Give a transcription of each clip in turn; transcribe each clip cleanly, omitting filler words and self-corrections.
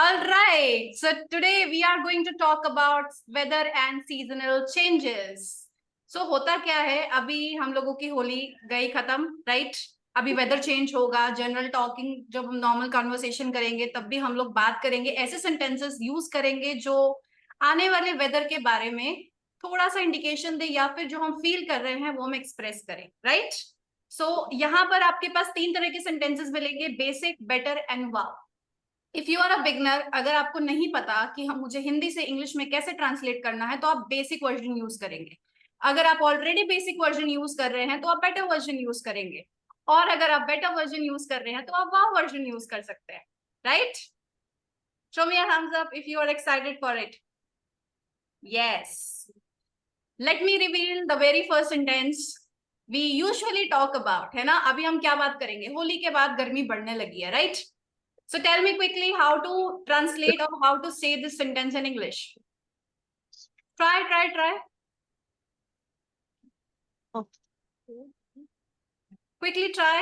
All right. So today we are going to talk about weather and seasonal changes. So होता क्या है, अभी हम लोगों की होली गई खत्म, राइट? अभी वेदर चेंज होगा, जनरल टॉकिंग जब हम नॉर्मल कन्वर्सेशन करेंगे तब भी हम लोग बात करेंगे, ऐसे सेंटेंसेस यूज करेंगे जो आने वाले वेदर के बारे में थोड़ा सा इंडिकेशन दे या फिर जो हम फील कर रहे हैं वो हम एक्सप्रेस करें, राइट? सो यहाँ पर आपके पास 3 तरह के सेंटेंसेस मिलेंगे, basic, better and wow. If you are a beginner, अगर आपको नहीं पता कि हम मुझे हिंदी से इंग्लिश में कैसे ट्रांसलेट करना है तो आप बेसिक वर्जन यूज करेंगे। अगर आप ऑलरेडी बेसिक वर्जन यूज कर रहे हैं तो आप बेटर वर्जन यूज करेंगे, और अगर आप बेटर वर्जन यूज कर रहे हैं तो आप वाव वर्जन यूज कर सकते हैं, right? Show me a thumbs up if you are excited for it. Yes. Let me reveal the very first sentence we usually talk about, है ना? अभी हम क्या बात करेंगे? होली के बाद गर्मी बढ़ने लगी है, right? So tell me quickly how to translate or how to say this sentence in English. Try. Oh. Quickly try.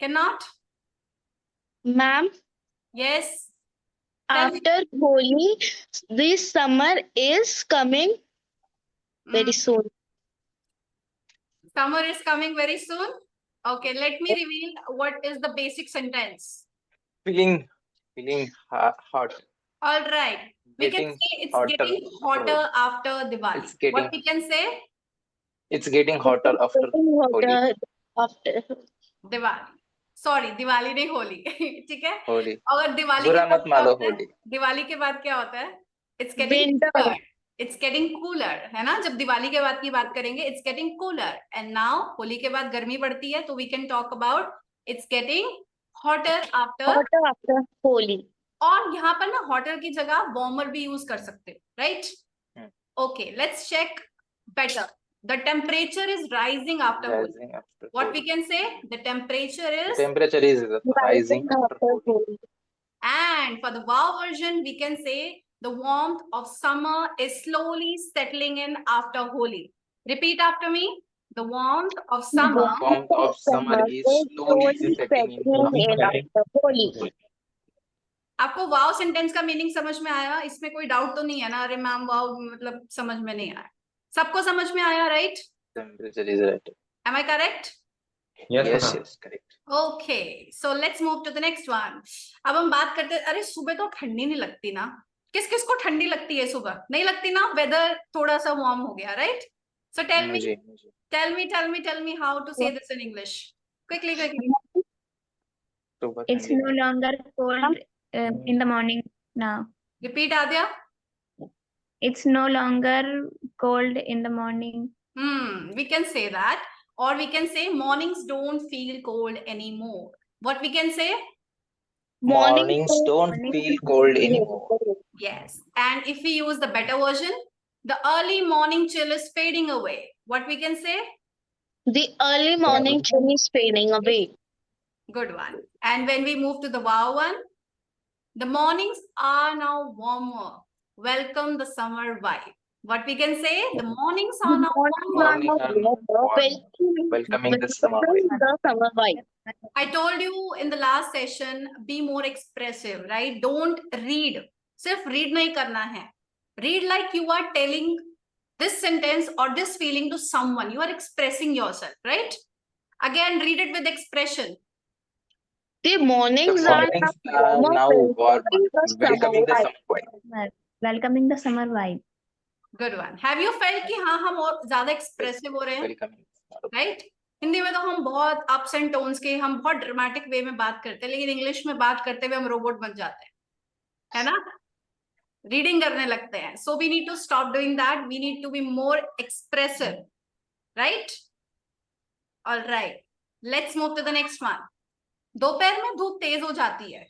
Cannot? Ma'am, Yes. Tell me. after Holi, this summer is coming very soon. Summer is coming very soon. Okay, let me reveal what is the basic sentence. Feeling hot. All right. We can Getting say it's hotter. getting hotter after Diwali. It's getting- What we can say? It's getting hotter after Holi. After Diwali. Sorry, Diwali नहीं होली. ठीक है? Holi. और दिवाली बुरा के बाद मत क्या मानो होता है? होली. दिवाली के बाद क्या होता है? It's getting Winter. cooler. It's getting cooler, है ना? जब दिवाली के बाद की बात करेंगे, it's getting cooler. And now Holi के बाद गर्मी बढ़ती है, तो we can talk about it's getting hotter after. Holi. और यहाँ पर ना hotter की जगह warmer भी यूज कर सकते हो, right? Okay, let's check better. The temperature is rising after Holi. Rising after What Holi. we can say? The temperature is. Temperature is rising after Holi. And for the wow version, we can say the warmth of summer is slowly settling in after Holi. Repeat after me. The warmth of summer. Warmth of summer is slowly setting in after Holi. आपको वाव sentence का meaning समझ में आया? इसमें कोई doubt तो नहीं है ना? अरे मैम वाव मतलब समझ में नहीं आया, सबको समझ में आया, right? Temperature is right. Am I correct? Yes, correct. Okay, so let's move to the next one. अब हम बात करते हैं, अरे सुबह तो ठंडी नहीं लगती ना? किस किस को ठंडी लगती है सुबह? नहीं लगती ना? वेदर थोड़ा सा वार्म हो गया, right? So tell me how to say this in English. Quickly. It's no longer cold in the morning now. Repeat, Adya. It's no longer cold in the morning. We can say that, or we can say mornings don't feel cold anymore. What we can say? Mornings don't feel cold anymore. Yes. And if we use the better version, the early morning chill is fading away. What we can say? The early morning chill is fading away. Good one. And when we move to the wow one, the mornings are now warmer. Welcome the summer vibe. What we can say? The mornings are now warmer. Welcoming the summer vibe. I told you in the last session, be more expressive, right? Don't read. Sirf read nahi karna hai. Read like you are telling this sentence or this feeling to someone. You are expressing yourself, right? Again, read it with expression. The mornings are now warm. Welcoming the summer vibe. Welcoming the summer vibe. Good one. Have you felt कि हाँ हम और ज़्यादा expressive हो रहे हैं? Right? Hindi में तो हम बहुत ups and tones के, हम बहुत ड्रामेटिक वे में बात करते हैं, लेकिन इंग्लिश में बात करते हुए हम रोबोट बन जाते हैं, है ना? रीडिंग करने लगते हैं. So we need to stop doing that. We need to be more expressive, right? All right. Let's move to the next one. दोपहर में धूप तेज हो जाती है.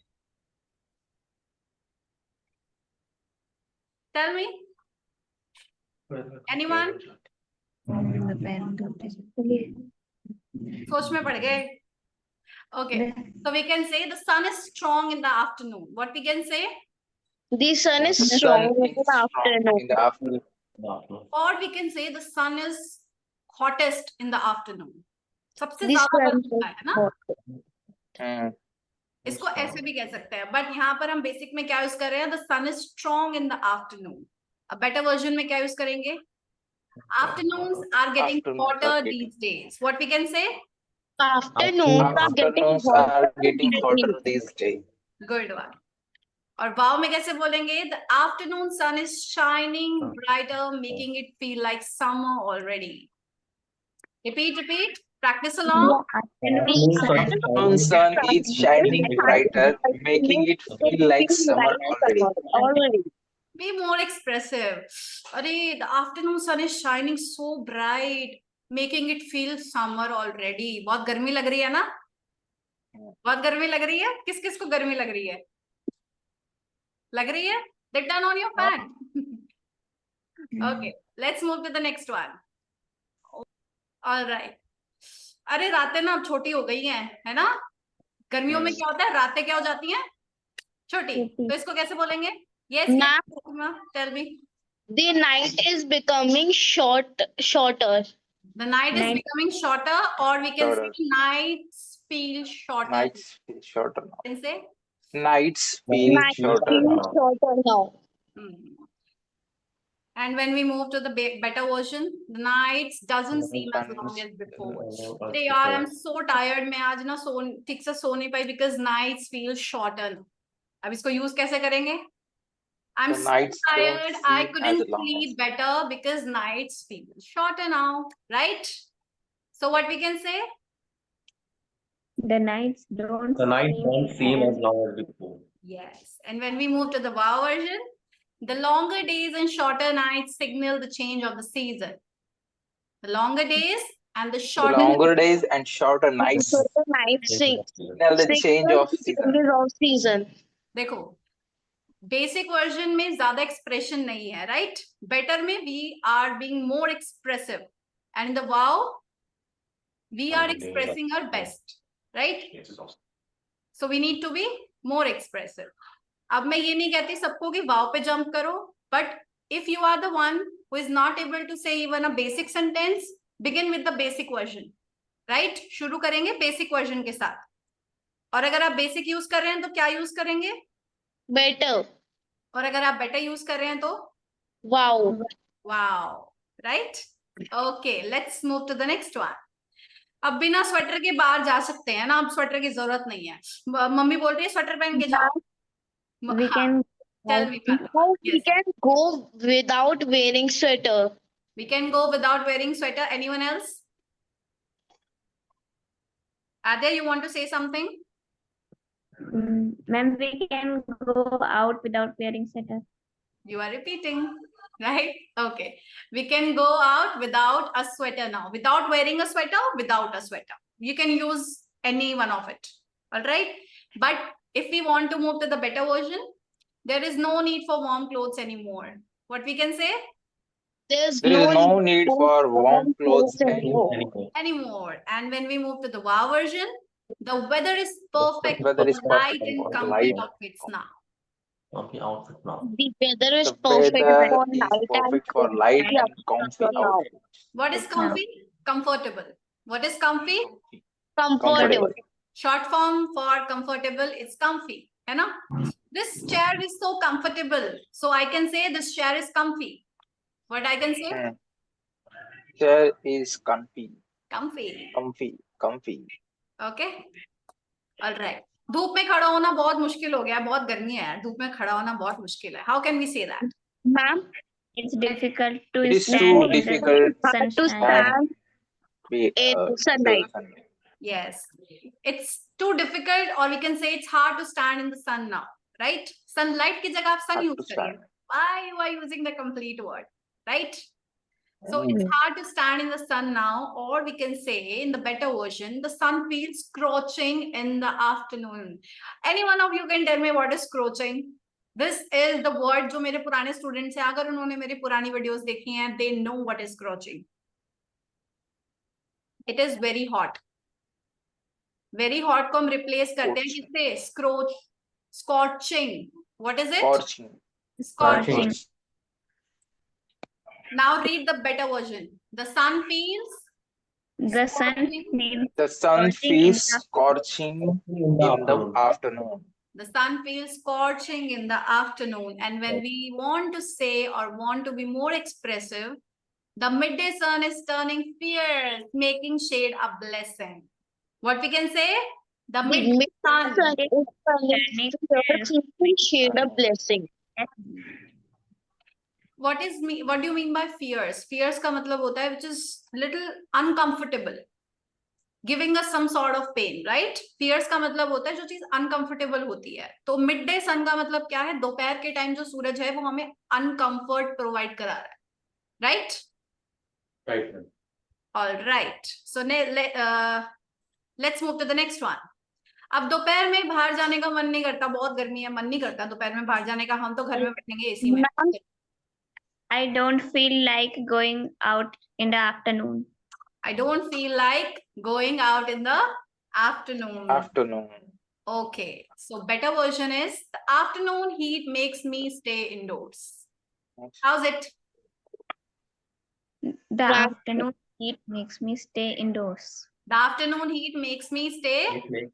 Tell me. Anyone? सोच में पड़ गए. Okay, so we can say the sun is strong in the afternoon. What we can say? The sun is strong in the afternoon. Or we can say the sun is hottest in the afternoon. सबसे ज़्यादा है ना? इसको ऐसे भी कह सकते हैं, बट यहाँ पर हम बेसिक में क्या यूज कर रहे हैं, the sun is strong in the afternoon. अब बेटर वर्जन में क्या यूज करेंगे, afternoons are getting Afternoons are shorter getting- these days. What we can say? Afternoons are getting Afternoons hotter are getting these hotter days. these days. Good one. और वाव में कैसे बोलेंगे, the afternoon sun is shining brighter, making it feel like summer already. Repeat, practice along. Afternoon sun is shining brighter, making it feel like summer already. Already. Be more expressive. अरे, the afternoon sun is shining so bright, making it feel summer already. बहुत गर्मी लग रही है ना, बहुत गर्मी लग रही है. किस किस को गर्मी लग रही है, लग रही है? Let turn on your fan. Okay, let's move to the next one. All right. अरे रातें ना अब छोटी हो गई हैं, है ना. गर्मियों में क्या होता है, रातें क्या हो जाती हैं, छोटी. तो इसको कैसे बोलेंगे? Yes, Ma'am. tell me. The night is becoming shorter. The night is becoming shorter, or we can Shorter. say nights feel shorter. Nights feel shorter now. Can say. Nights feel Night shorter feels now. shorter now. And when we move to the better version, the nights doesn't seem as long as before. Today, yaar, I'm so tired. मैं आज ना ठीक से सो नहीं पाई because nights feel shorter. अब इसको use कैसे करेंगे? I'm The so nights don't tired. I seem couldn't as long sleep as- better because nights feel shorter now, right? So what we can say? The nights don't The night won't seem as long as before. Yes. And when we move to the wow version, the longer days and shorter nights signal the change of the season. The longer days and the The shorter longer days and shorter nights Shorter nights signal the change of season. changes of season. देखो, basic version में ज्यादा expression नहीं है, right. Better में we are being more expressive, and in the wow we are expressing our best, right. So we need to be more expressive. अब मैं ये नहीं कहती सबको कि वाव पे जंप करो, but if you are the one who is not able to say even a basic sentence, begin with the basic version, right. शुरू करेंगे बेसिक वर्जन के साथ. और अगर आप बेसिक यूज कर रहे हैं तो क्या यूज करेंगे, Better. और अगर आप बेटर यूज कर रहे हैं तो Wow. Wow, right. Okay, let's move to the next one. अब बिना स्वेटर के बाहर जा सकते हैं ना, अब स्वेटर की जरूरत नहीं है. मम्मी बोल रही है स्वेटर पहन के जाओ. We can tell me. Now we can go without wearing sweater. We can go without wearing sweater. Anyone else? Adya, you want to say something? Ma'am, we can go out without wearing sweater. You are repeating, right? Okay. We can go out without a sweater now. Without wearing a sweater, without a sweater. You can use any one of it. All right. But if we want to move to the better version, there is no need for warm clothes anymore. What we can say? There is no need for warm clothes anymore. Anymore. And when we move to the wow version, the weather is perfect The weather is for light perfect and for comfy light. outfits now. Comfy outfit now. The weather is The perfect weather for is night perfect for light and comfy outfits. What is comfy? Comfortable. What is comfy? comfortable. Short form for comfortable is comfy. है ना? This chair is so comfortable. So I can say this chair is comfy. What I can say? Chair is comfy. Comfy. Okay. All right. धूप में खड़ा होना बहुत मुश्किल हो गया है, बहुत गर्मी है यार. धूप में खड़ा होना बहुत मुश्किल है. How can we say that? Ma'am, It's difficult to It is stand too in the difficult to sunshine. stand in in sunlight. Yes. It's too difficult, or we can say it's hard to stand in the sun now. Right? Sunlight की जगह आप sun Hard use to करिए. stand. Why you are using the complete word? Right? So it's hard to stand in the sun now, or we can say in the better version, the sun feels scorching in the afternoon. Any one of you can tell me what is scorching? This is the word जो मेरे पुराने students हैं, अगर उन्होंने मेरी पुरानी videos देखी हैं, they know what is scorching. It is very hot. Very hot को हम replace करते हैं किससे? Scorching. What is it? Scorching. Now read the better version. The sun feels The sun Scorching. feels The sun scorching in feels the scorching In the in the afternoon. afternoon. The sun feels scorching in the afternoon. And when we want to say or want to be more expressive, the midday sun is turning fierce, making shade a blessing. What we can say? The The midday sun. sun is turning fierce, shade a blessing. What do you mean by fierce? Fierce का मतलब होता है which is little uncomfortable, giving us some sort of pain, right? Fierce का मतलब होता है जो चीज uncomfortable होती है. तो midday sun का मतलब क्या है? दोपहर के टाइम जो सूरज है वो हमें uncomfort provide करा रहा है, right? Right, ma'am. All right. So let's move to the next one. अब दोपहर में बाहर जाने का मन नहीं करता, बहुत गर्मी है, मन नहीं करता दोपहर में बाहर जाने का, हम तो घर में बैठेंगे एसी में. I don't feel like going out in the afternoon. I don't feel like going out in the afternoon. Afternoon. Okay, so better version is the afternoon heat makes me stay indoors. How's it? The afternoon heat makes me stay indoors. The afternoon heat makes me stay It makes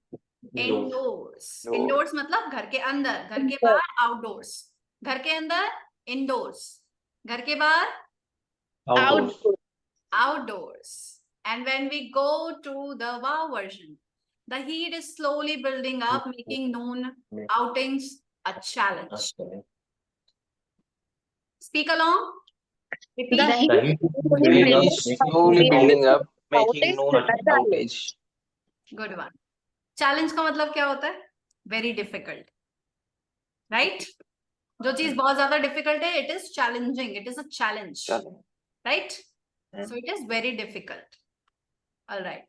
indoors. Indoors. Indoors मतलब घर के अंदर, घर के बाहर outdoors. घर के अंदर indoors. घर के बाहर outdoors. outdoors. And when we go to the wow version, the heat is slowly building up, making noon outings a challenge. That's correct. Speak along. Repeat. The The heat It is slowly building up, making noon outage. Good one. Challenge का मतलब क्या होता है? Very difficult. Right? जो चीज बहुत ज्यादा difficult है, it is challenging. It is a challenge. Right? So it is very difficult. All right.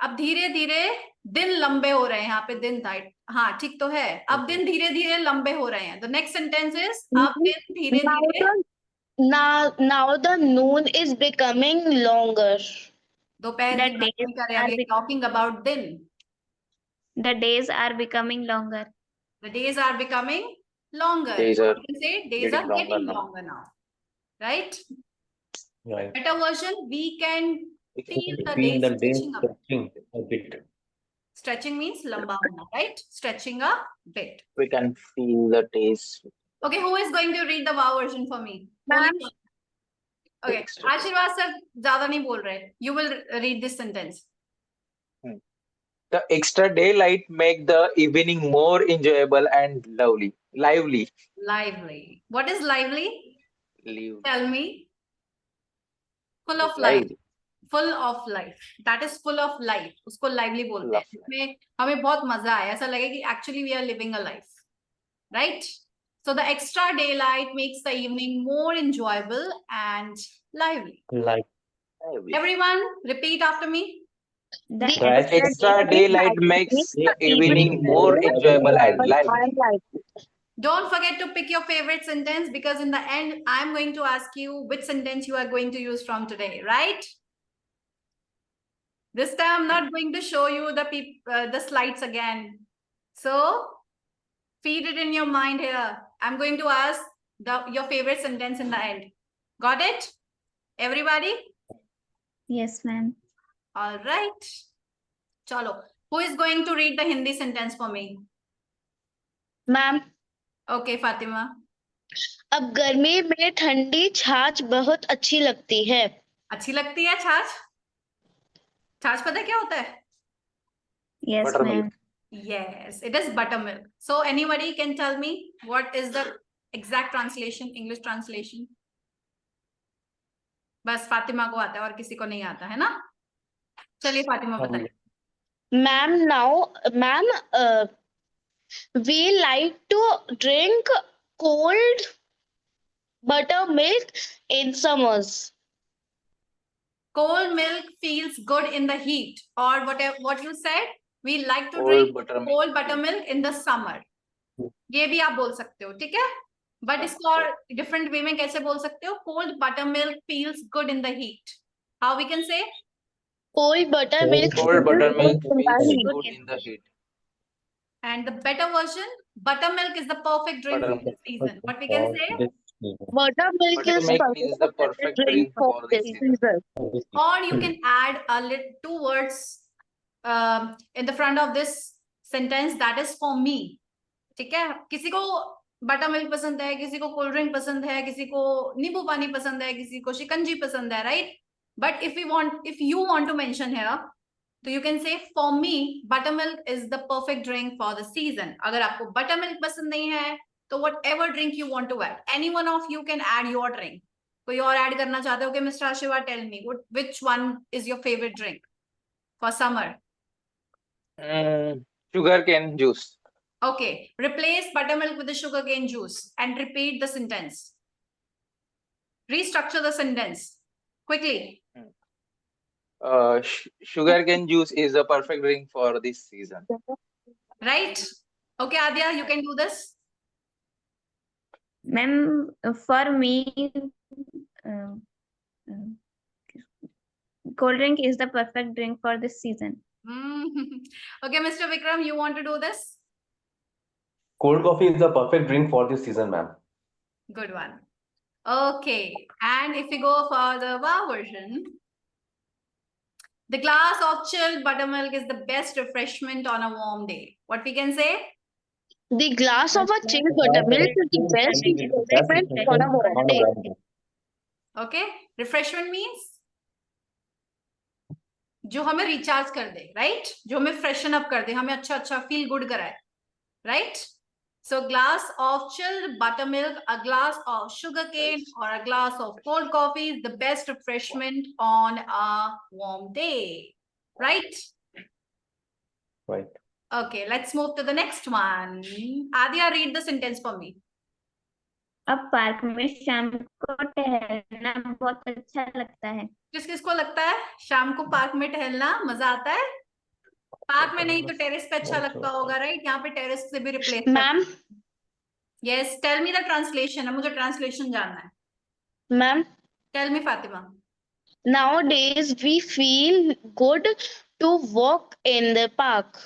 अब धीरे धीरे दिन लंबे हो रहे हैं. यहाँ पे दिन था. हाँ ठीक तो है. अब दिन धीरे धीरे लंबे हो रहे हैं. The next sentence is अब दिन धीरे धीरे Now the noon is becoming longer. दोपहर The की बात नहीं कर रहे हैं. We days are talking about दिन. The days are becoming longer. The days are becoming longer. Days are You can say days are getting getting longer now. longer now. Right? Right. Better version, we can feel the Feel days the day stretching a bit. stretching a bit. Stretching means lamba hona, right? Stretching a bit. We can feel the days. Okay, who is going to read the wow version for me? Ma'am. Okay, Ashirwad sir, ज़्यादा नहीं बोल रहे. You will read this sentence. The extra daylight make the evening more enjoyable and lively. Lively. What is lively? Lively. Tell me. Full of life. Lively. Full of life. That is full of life. उसको lively बोलते हैं. Full of इसमें हमें बहुत मजा आया. ऐसा लगे कि actually we are living a life. Right? So the extra daylight makes the evening more enjoyable and lively. Like Lively. Everyone, repeat after me. The The extra daylight makes the evening more enjoyable and lively. Don't forget to pick your favorite sentence because in the end, I'm going to ask you which sentence you are going to use from today, right? This time, I'm not going to show you the slides again. So, feed it in your mind here. I'm going to ask your favorite sentence in the end. Got it? Everybody? Yes, ma'am. All right. Chalo. Who is going to read the Hindi sentence for me? Ma'am Okay, Fatima. अब गर्मी में ठंडी छाछ बहुत अच्छी लगती है. अच्छी लगती है छाछ? छाछ पता है क्या होता है? Yes, Buttermilk. ma'am. Yes, it is buttermilk. So anybody can tell me what is the exact translation, English translation? बस फातिमा को आता है और किसी को नहीं आता है ना? चलिए फातिमा बताइए. Ma'am, we like to drink cold buttermilk in summers. Cold milk feels good in the heat, or what you said, we like to Cold drink buttermilk. cold buttermilk in the summer. ये भी आप बोल सकते हो, ठीक है? But इसको और different way में कैसे बोल सकते हो? Cold buttermilk feels good in the heat. How we can say? Cold buttermilk. Cold buttermilk feels heat. good in the heat. And the better version, buttermilk is the perfect drink for this season. What we can say? This Buttermilk is Buttermilk is the perfect drink for this season. Or you can add a little two words in the front of this sentence, that is for me. ठीक है, किसी को butter milk पसंद है, किसी को cold drink पसंद है, किसी को नींबू पानी पसंद है, किसी को शिकंजी पसंद है, right? But if you want to mention here, so you can say for me buttermilk is the perfect drink for the season. अगर आपको buttermilk पसंद नहीं है तो whatever drink you want to add, any one of you can add your drink. कोई और add करना चाहते हो कि mister Ashiva, tell me which one is your favorite drink for summer? Sugarcane juice. Okay, replace buttermilk with the sugarcane juice and repeat the sentence. Restructure the sentence quickly. Sugarcane juice is a perfect drink for this season. Right? Okay, Adya, you can do this. Ma'am, for me, cold drink is the perfect drink for this season. Okay, Mr. Vikram, you want to do this? Cold coffee is the perfect drink for this season, ma'am. Good one. Okay, and if we go for the wow version, the glass of chilled buttermilk is the best refreshment on a warm day. What we can say? The glass of a chilled buttermilk is the best refreshment on a warm day. Okay, refreshment means जो हमें recharge कर दे, right? जो हमें freshen up कर दे, हमें अच्छा feel good कराए, right? So glass of chilled buttermilk, a glass of sugarcane, or a glass of cold coffee is the best refreshment on a warm day, right? Right. Okay, let's move to the next one. Adya, read the sentence for me. अब park में शाम को टहलना बहुत अच्छा लगता है. किस किस को लगता है शाम को पार्क में टहलना मजा आता है? पार्क में नहीं तो टेरेस पे अच्छा लगता होगा, राइट? यहाँ पे टेरेस से भी replace. Ma'am, yes, tell me the translation. मुझे ट्रांसलेशन जानना है. Ma'am, tell me Fatima. nowadays we feel good to walk in the park.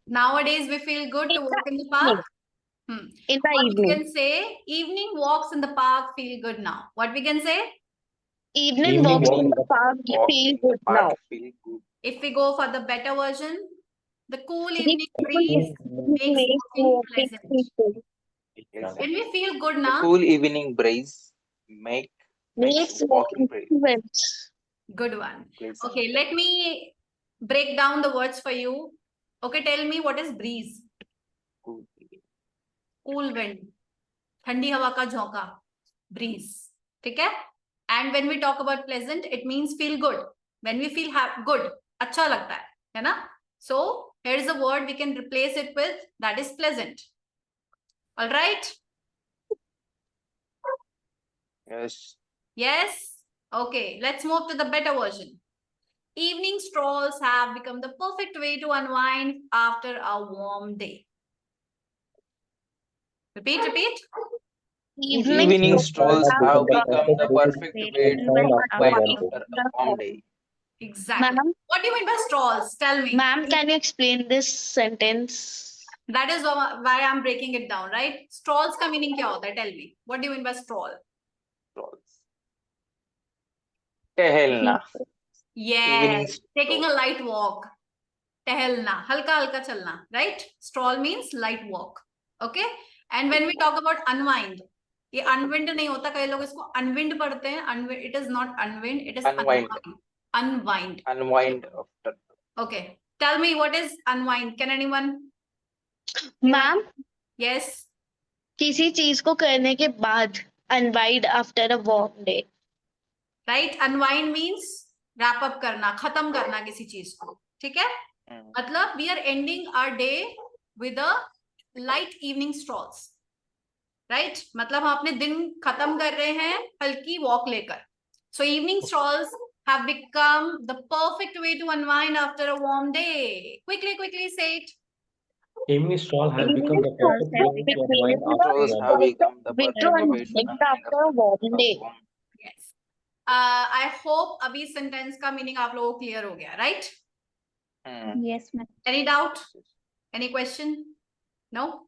Nowadays we feel good to walk in the park. In the What we evening. can say, evening walks in the park feel good now. What we can say? Evening walks in the park Walk feel in the good park now. feel good. If we go for the better version, the cool The evening cool breeze makes makes walking walking pleasant. peaceful. Yes. When we feel good The now, cool evening breeze makes Makes walking walking pleasant. good one. Pleasant. Okay, let me break down the words for you. Okay, tell me what is breeze? Cool. Cool wind, ठंडी हवा का झोंका, breeze. ठीक है? And when we talk about pleasant, it means feel good. When we feel good, अच्छा लगता है ना? So here is a word we can replace it with, that is pleasant. All right? Yes. Yes? Okay, let's move to the better version. Evening strolls have become the perfect way to unwind after a warm day. Repeat, repeat. Evening strolls have become the perfect way to unwind after a warm day. Exactly. Ma'am, What do you mean by strolls? Tell me. ma'am, can you explain this sentence? That is why I'm breaking it down, right? Strolls का meaning क्या होता है? Tell me. What do you mean by stroll? Strolls. टहलना. Evening Yes, taking a light walk. टहलना, हल्का हल्का चलना, right? Stroll means light walk. Okay? And when we talk about unwind, ये unwind नहीं होता, कई लोग इसको unwind पढ़ते हैं. Unwind, it is not unwind, it is Unwind. Unwind. Unwind after. Okay. Tell me what is unwind? Can anyone? Ma'am, Yes. किसी चीज को करने के बाद unwind after a warm day. Right? Unwind means wrap up करना, खत्म करना किसी चीज को. ठीक है? मतलब we are ending our day with a light evening strolls. Right? मतलब हम अपने दिन खत्म कर रहे हैं हल्की walk लेकर. So evening strolls have become the perfect way to unwind after a warm day. Quickly, quickly say it. Evening stroll has become the perfect way to unwind Strolls have become the Way perfect to way to unwind unwind after a warm day. Yes. I hope अभी sentence का meaning आप लोगों को clear हो गया, right? Yes, ma'am. Any doubt? Any question? No?